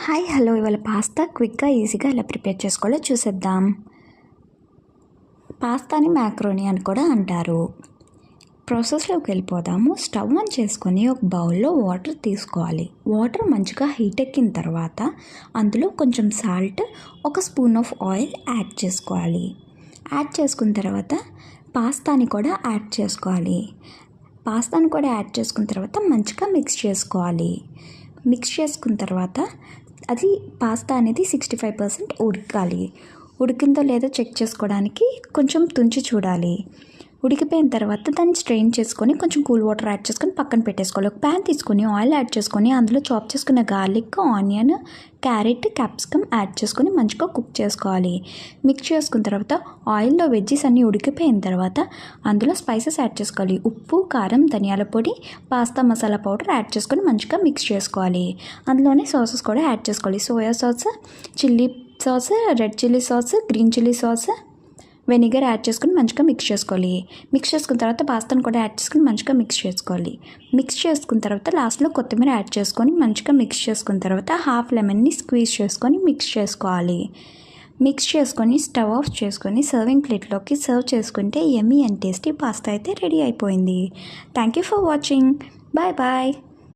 Hi hello ఇవాళ pasta క్విక్గా ఈజీగా ఎలా ప్రిపేర్ చేసుకోవాలో చూసేద్దాం. పాస్తాని మ్యాక్రోనీ అని కూడా అంటారు. ప్రాసెస్లోకి వెళ్ళిపోదాము. స్టవ్ ఆన్ చేసుకొని ఒక బౌల్లో వాటర్ తీసుకోవాలి. వాటర్ మంచిగా హీట్ ఎక్కిన తర్వాత అందులో కొంచెం సాల్ట్, ఒక స్పూన్ ఆఫ్ ఆయిల్ యాడ్ చేసుకోవాలి. యాడ్ చేసుకున్న తర్వాత పాస్తాని కూడా యాడ్ చేసుకోవాలి. పాస్తాని కూడా యాడ్ చేసుకున్న తర్వాత మంచిగా మిక్స్ చేసుకోవాలి. మిక్స్ చేసుకున్న తర్వాత అది పాస్తా అనేది 65% ఉడకాలి. ఉడికిందో లేదో చెక్ చేసుకోవడానికి కొంచెం తుంచి చూడాలి. ఉడికిపోయిన తర్వాత దాన్ని స్ట్రెయిన్ చేసుకొని కొంచెం కూల్ వాటర్ యాడ్ చేసుకొని పక్కన పెట్టేసుకోవాలి. ఒక ప్యాన్ తీసుకొని ఆయిల్ యాడ్ చేసుకొని అందులో చాప్ చేసుకున్న garlic, onion, carrot, capsicum add చేసుకొని మంచిగా కుక్ చేసుకోవాలి. మిక్స్ చేసుకున్న తర్వాత ఆయిల్లో వెజ్జీస్ అన్నీ ఉడికిపోయిన తర్వాత అందులో స్పైసెస్ యాడ్ చేసుకోవాలి. ఉప్పు, కారం, ధనియాల పొడి, పాస్తా మసాలా పౌడర్ యాడ్ చేసుకొని మంచిగా మిక్స్ చేసుకోవాలి. అందులోనే సాసెస్ కూడా యాడ్ చేసుకోవాలి. Soya sauce, chilli sauce, red chilli sauce, green chilli sauce, vinegar add చేసుకుని మంచిగా మిక్స్ చేసుకోవాలి. మిక్స్ చేసుకున్న తర్వాత పాస్తాను కూడా యాడ్ చేసుకుని మంచిగా మిక్స్ చేసుకోవాలి. మిక్స్ చేసుకున్న తర్వాత లాస్ట్లో కొత్తిమీర యాడ్ చేసుకొని మంచిగా మిక్స్ చేసుకున్న తర్వాత హాఫ్ లెమన్ని స్క్వీజ్ చేసుకొని మిక్స్ చేసుకోవాలి. మిక్స్ చేసుకొని స్టవ్ ఆఫ్ చేసుకొని సర్వింగ్ ప్లేట్లోకి సర్వ్ చేసుకుంటే యమ్మీ అండ్ టేస్టీ పాస్తా అయితే రెడీ అయిపోయింది. Thank you for watching. Bye bye.